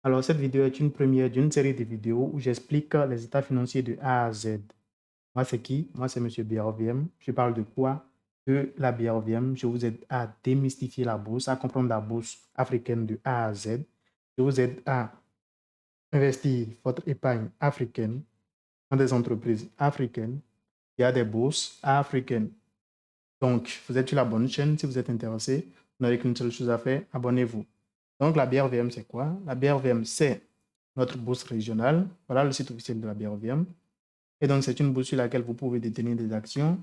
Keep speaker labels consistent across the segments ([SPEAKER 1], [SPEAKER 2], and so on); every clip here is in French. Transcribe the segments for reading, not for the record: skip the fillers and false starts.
[SPEAKER 1] Alors, cette vidéo est une première d'une série de vidéos où j'explique les états financiers de A à Z. Moi, c'est qui? Moi, c'est Monsieur BRVM. Je parle de quoi? De la BRVM. Je vous aide à démystifier la bourse, à comprendre la bourse africaine de A à Z. Je vous aide à investir votre épargne africaine dans des entreprises africaines. Il y a des bourses africaines. Donc, vous êtes sur la bonne chaîne. Si vous êtes intéressé, vous n'avez qu'une seule chose à faire, abonnez-vous. Donc, la BRVM, c'est quoi? La BRVM, c'est notre bourse régionale. Voilà le site officiel de la BRVM. Et donc, c'est une bourse sur laquelle vous pouvez détenir des actions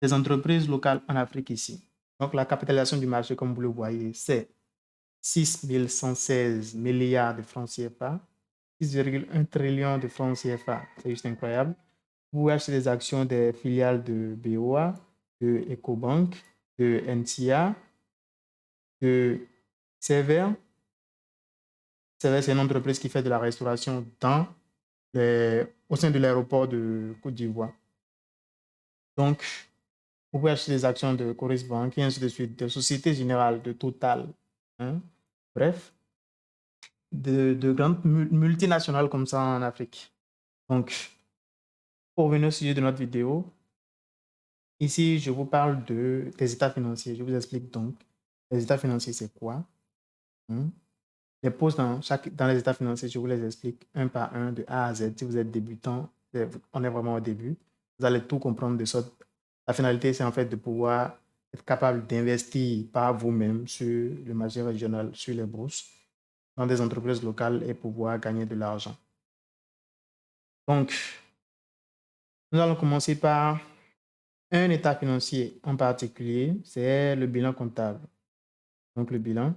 [SPEAKER 1] des entreprises locales en Afrique ici. Donc, la capitalisation du marché, comme vous le voyez, c'est 6 116 milliards de francs CFA, 6,1 trillions de francs CFA. C'est juste incroyable. Vous pouvez acheter des actions des filiales de BOA, de EcoBank, de NCA, de Sever. Sever, c'est une entreprise qui fait de la restauration au sein de l'aéroport de Côte d'Ivoire. Donc, vous pouvez acheter des actions de Coris Bank et ainsi de suite, de Société Générale, de Total. Hein? Bref, de grandes multinationales comme ça en Afrique. Donc, pour revenir au sujet de notre vidéo, ici, je vous parle des états financiers. Je vous explique donc les états financiers, c'est quoi? Hein? Les postes dans les états financiers, je vous les explique un par un, de A à Z. Si vous êtes débutant, on est vraiment au début. Vous allez tout comprendre de sorte. La finalité, c'est en fait de pouvoir être capable d'investir par vous-même sur le marché régional, sur les bourses, dans des entreprises locales et pouvoir gagner de l'argent. Donc, nous allons commencer par un état financier en particulier, c'est le bilan comptable. Donc, le bilan,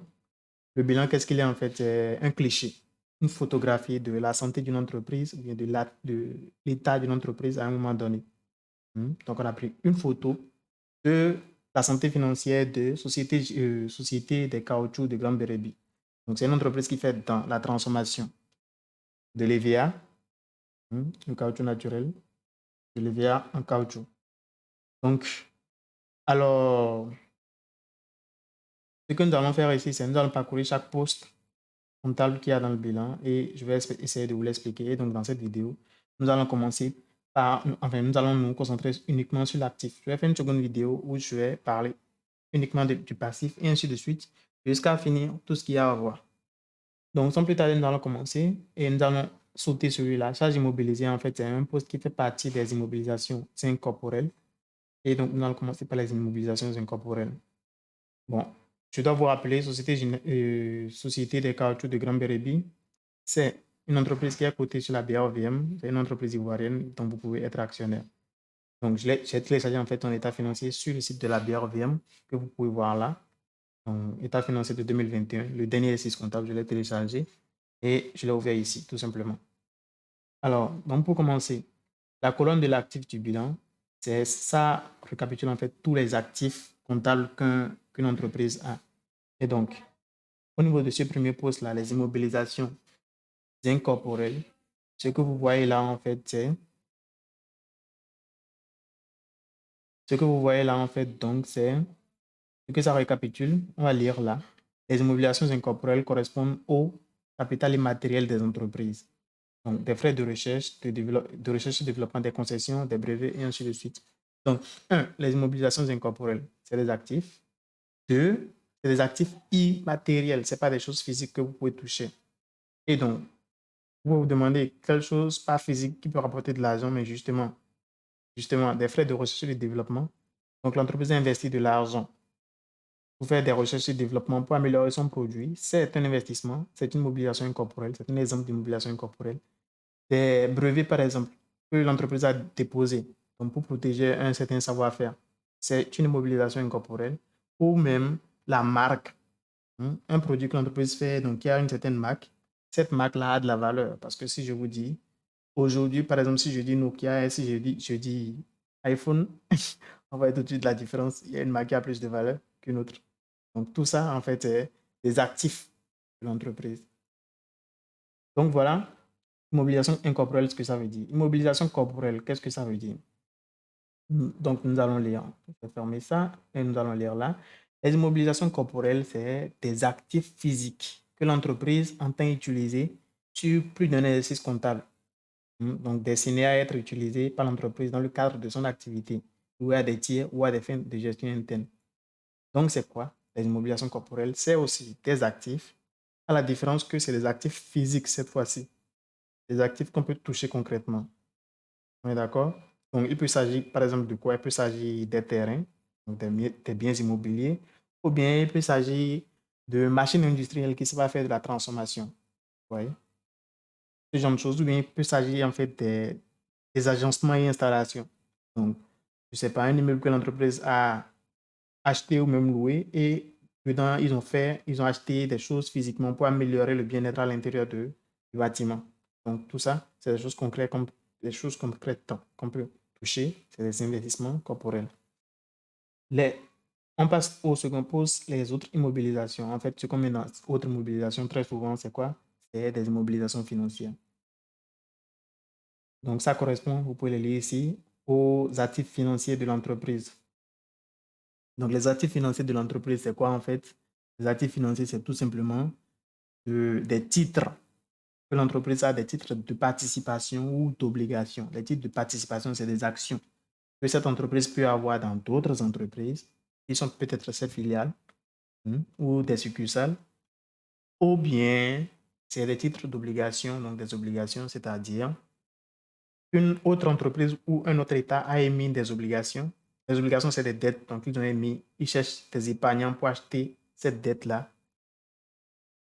[SPEAKER 1] qu'est-ce qu'il est en fait? C'est un cliché, une photographie de la santé d'une entreprise ou bien de l'état d'une entreprise à un moment donné. Donc, on a pris une photo de la santé financière de Société des caoutchoucs de Grand-Bérébi. Donc, c'est une entreprise qui fait dans la transformation de l'EVA, le caoutchouc naturel, de l'EVA en caoutchouc. Donc, alors, ce que nous allons faire ici, c'est nous allons parcourir chaque poste comptable qu'il y a dans le bilan et je vais essayer de vous l'expliquer. Donc, dans cette vidéo, nous allons commencer nous allons nous concentrer uniquement sur l'actif. Je vais faire une seconde vidéo où je vais parler uniquement du passif et ainsi de suite jusqu'à finir tout ce qu'il y a à voir. Donc, sans plus tarder, nous allons commencer et nous allons sauter celui-là. Charge immobilisée, en fait, c'est un poste qui fait partie des immobilisations incorporelles. Et donc, nous allons commencer par les immobilisations incorporelles. Bon, je dois vous rappeler, Société des caoutchoucs de Grand-Bérébi, c'est une entreprise qui est cotée sur la BRVM. C'est une entreprise ivoirienne dont vous pouvez être actionnaire. Donc, j'ai téléchargé en fait un état financier sur le site de la BRVM que vous pouvez voir là. Donc, état financier de 2021, le dernier exercice comptable, je l'ai téléchargé et je l'ai ouvert ici, tout simplement. Alors, donc pour commencer, la colonne de l'actif du bilan, ça récapitule en fait tous les actifs comptables qu'une entreprise a. Et donc, au niveau de ce premier poste-là, les immobilisations incorporelles, ce que vous voyez là, en fait, c'est ce que ça récapitule. On va lire là. Les immobilisations incorporelles correspondent au capital immatériel des entreprises. Donc, des frais de recherche, de recherche et développement des concessions, des brevets et ainsi de suite. Donc, les immobilisations incorporelles, c'est des actifs. 2, c'est des actifs immatériels. Ce n'est pas des choses physiques que vous pouvez toucher. Et donc, vous vous demandez quelle chose pas physique qui peut rapporter de l'argent, mais justement, des frais de recherche et de développement. Donc, l'entreprise investit de l'argent pour faire des recherches et développement pour améliorer son produit. C'est un investissement, c'est une mobilisation incorporelle, c'est un exemple d'immobilisation incorporelle. Des brevets, par exemple, que l'entreprise a déposé donc pour protéger un certain savoir-faire. C'est une mobilisation incorporelle ou même la marque. Un produit que l'entreprise fait, donc qui a une certaine marque, cette marque-là a de la valeur. Parce que si je vous dis, aujourd'hui, par exemple, si je dis Nokia et si je dis iPhone, on voit tout de suite la différence. Il y a une marque qui a plus de valeur qu'une autre. Donc tout ça, en fait, c'est des actifs de l'entreprise. Donc voilà, immobilisation incorporelle, ce que ça veut dire. Immobilisation corporelle, qu'est-ce que ça veut dire? Donc, nous allons lire. Je vais fermer ça et nous allons lire là. Les immobilisations corporelles, c'est des actifs physiques que l'entreprise entend utiliser sur plus d'un exercice comptable. Donc, destiné à être utilisé par l'entreprise dans le cadre de son activité, ou à des tiers ou à des fins de gestion interne. Donc, c'est quoi? Les immobilisations corporelles, c'est aussi des actifs, à la différence que c'est des actifs physiques cette fois-ci. Des actifs qu'on peut toucher concrètement. On est d'accord? Donc, il peut s'agir, par exemple, de quoi? Il peut s'agir des terrains, donc des biens immobiliers, ou bien il peut s'agir de machines industrielles qui servent à faire de la transformation. Vous voyez? Ce genre de choses, ou bien il peut s'agir en fait des agencements et installations. Donc, je ne sais pas, un immeuble que l'entreprise a acheté ou même loué et dedans, ils ont acheté des choses physiquement pour améliorer le bien-être à l'intérieur du bâtiment. Donc, tout ça, c'est des choses concrètes, des choses concrètes qu'on peut toucher, c'est des investissements corporels. On passe au second poste, les autres immobilisations. En fait, ce qu'on met dans autres immobilisations très souvent, c'est quoi? C'est des immobilisations financières. Donc, ça correspond, vous pouvez le lire ici, aux actifs financiers de l'entreprise. Donc, les actifs financiers de l'entreprise, c'est quoi en fait? Les actifs financiers, c'est tout simplement des titres que l'entreprise a, des titres de participation ou d'obligation. Les titres de participation, c'est des actions que cette entreprise peut avoir dans d'autres entreprises qui sont peut-être ses filiales ou des succursales, ou bien c'est des titres d'obligation, donc des obligations, c'est-à-dire une autre entreprise ou un autre État a émis des obligations. Les obligations, c'est des dettes. Donc, ils ont émis, ils cherchent des épargnants pour acheter cette dette-là.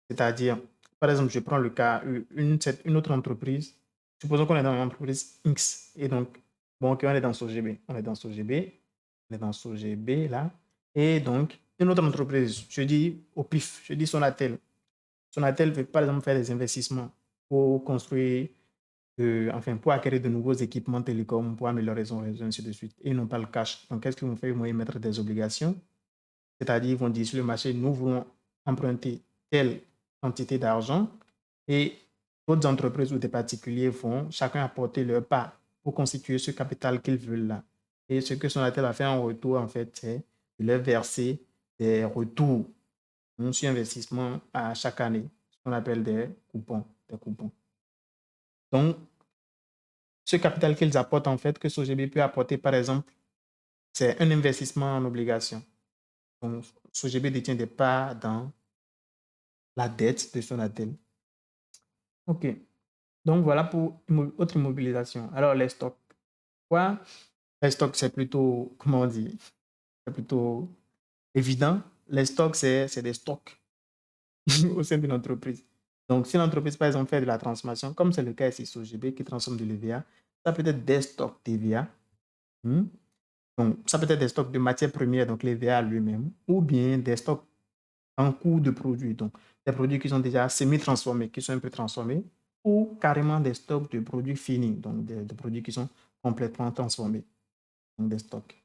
[SPEAKER 1] C'est-à-dire, par exemple, je prends le cas, une autre entreprise. Supposons qu'on est dans une entreprise X. Et donc, bon, ok, on est dans SOGB. On est dans SOGB. On est dans SOGB, là. Et donc, une autre entreprise, je dis au pif, je dis Sonatel. Sonatel veut, par exemple, faire des investissements pour construire enfin, pour acquérir de nouveaux équipements télécoms, pour améliorer son réseau, ainsi de suite. Et ils n'ont pas le cash. Donc, qu'est-ce qu'ils vont faire? Ils vont émettre des obligations. C'est-à-dire, ils vont dire sur le marché, nous voulons emprunter telle quantité d'argent et d'autres entreprises ou des particuliers vont chacun apporter leur part pour constituer ce capital qu'ils veulent là. Et ce que Sonatel a fait en retour, en fait, c'est de leur verser des retours sur investissement à chaque année, ce qu'on appelle des coupons. Des coupons. Donc, ce capital qu'ils apportent, en fait, que SOGB peut apporter, par exemple, c'est un investissement en obligation. Donc, SOGB détient des parts dans la dette de Sonatel. OK. Donc, voilà pour autre immobilisation. Alors, les stocks. Quoi? Les stocks, c'est plutôt, comment on dit? C'est plutôt évident. Les stocks, c'est des stocks au sein d'une entreprise. Donc, si l'entreprise, par exemple, fait de la transformation, comme c'est le cas ici, SOGB, qui transforme de l'EVA, ça peut être des stocks d'EVA. Donc, ça peut être des stocks de matières premières, donc l'EVA lui-même, ou bien des stocks en cours de produits, donc des produits qui sont déjà semi-transformés, qui sont un peu transformés, ou carrément des stocks de produits finis, donc des produits qui sont complètement transformés, donc des stocks.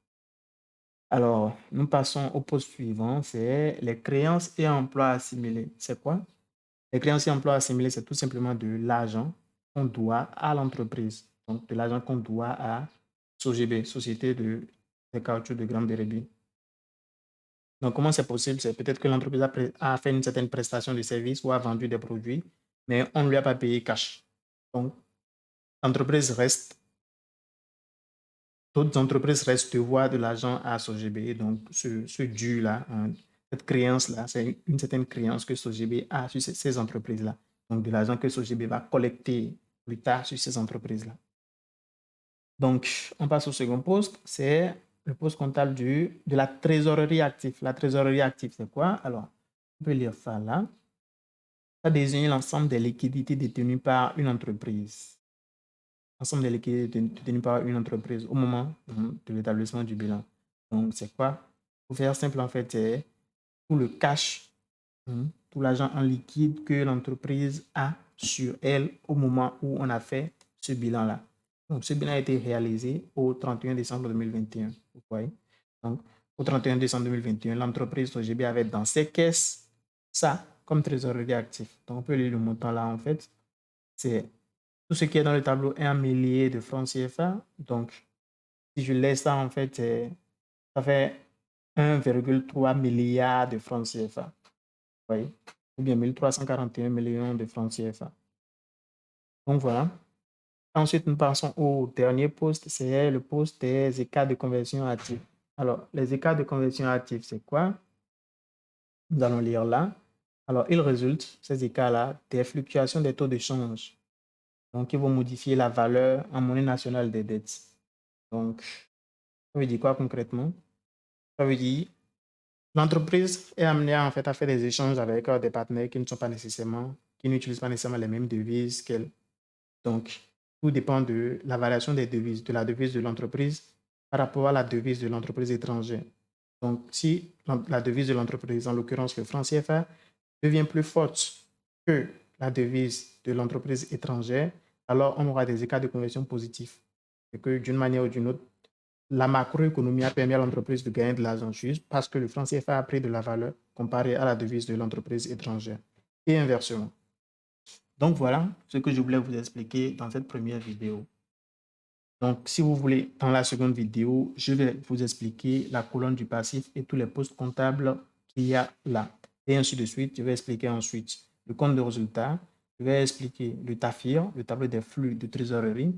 [SPEAKER 1] Alors, nous passons au poste suivant, c'est les créances et emplois assimilés. C'est quoi? Les créances et emplois assimilés, c'est tout simplement de l'argent qu'on doit à l'entreprise, donc de l'argent qu'on doit à SOGB, Société des caoutchoucs de Grande-Bérébie. Donc, comment c'est possible? C'est peut-être que l'entreprise a fait une certaine prestation de service ou a vendu des produits, mais on ne lui a pas payé cash. Donc, l'entreprise reste, d'autres entreprises restent devoir de l'argent à SOGB. Donc, ce dû-là, cette créance-là, c'est une certaine créance que SOGB a sur ces entreprises-là. Donc, de l'argent que SOGB va collecter plus tard sur ces entreprises-là. Donc, on passe au second poste, c'est le poste comptable de la trésorerie active. La trésorerie active, c'est quoi? Alors, on peut lire ça là. Ça désigne l'ensemble des liquidités détenues par une entreprise. L'ensemble des liquidités détenues par une entreprise au moment de l'établissement du bilan. Donc, c'est quoi? Pour faire simple, en fait, c'est tout le cash, tout l'argent en liquide que l'entreprise a sur elle au moment où on a fait ce bilan-là. Donc, ce bilan a été réalisé au 31 décembre 2021. Vous voyez? Donc, au 31 décembre 2021, l'entreprise OGB avait dans ses caisses ça comme trésorerie active. Donc, on peut lire le montant là, en fait. C'est tout ce qui est dans le tableau est en milliers de francs CFA. Donc, si je laisse ça, en fait, ça fait 1,3 milliard de francs CFA. Vous voyez? ou bien 1341 millions de francs CFA. Donc voilà. Ensuite, nous passons au dernier poste, c'est le poste des écarts de conversion actifs. Alors, les écarts de conversion actifs, c'est quoi? Nous allons lire là. Alors, il résulte, ces écarts-là, des fluctuations des taux de change. Donc, ils vont modifier la valeur en monnaie nationale des dettes. Donc, ça veut dire quoi concrètement? Ça veut dire l'entreprise est amenée en fait à faire des échanges avec des partenaires qui ne sont pas nécessairement, qui n'utilisent pas nécessairement les mêmes devises qu'elle. Donc, tout dépend de la variation des devises, de la devise de l'entreprise par rapport à la devise de l'entreprise étrangère. Donc, si la devise de l'entreprise, en l'occurrence le franc CFA, devient plus forte que la devise de l'entreprise étrangère, alors on aura des écarts de conversion positifs. Et que d'une manière ou d'une autre, la macroéconomie a permis à l'entreprise de gagner de l'argent juste parce que le franc CFA a pris de la valeur comparé à la devise de l'entreprise étrangère. Et inversement. Donc voilà ce que je voulais vous expliquer dans cette première vidéo. Donc si vous voulez, dans la seconde vidéo, je vais vous expliquer la colonne du passif et tous les postes comptables qu'il y a là. Et ainsi de suite, je vais expliquer ensuite le compte de résultat, je vais expliquer le TAFIR, le tableau des flux de trésorerie,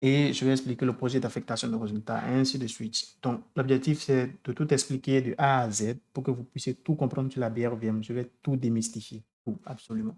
[SPEAKER 1] et je vais expliquer le projet d'affectation de résultats, et ainsi de suite. Donc, l'objectif, c'est de tout expliquer de A à Z pour que vous puissiez tout comprendre sur la BRVM. Je vais tout démystifier, tout, absolument.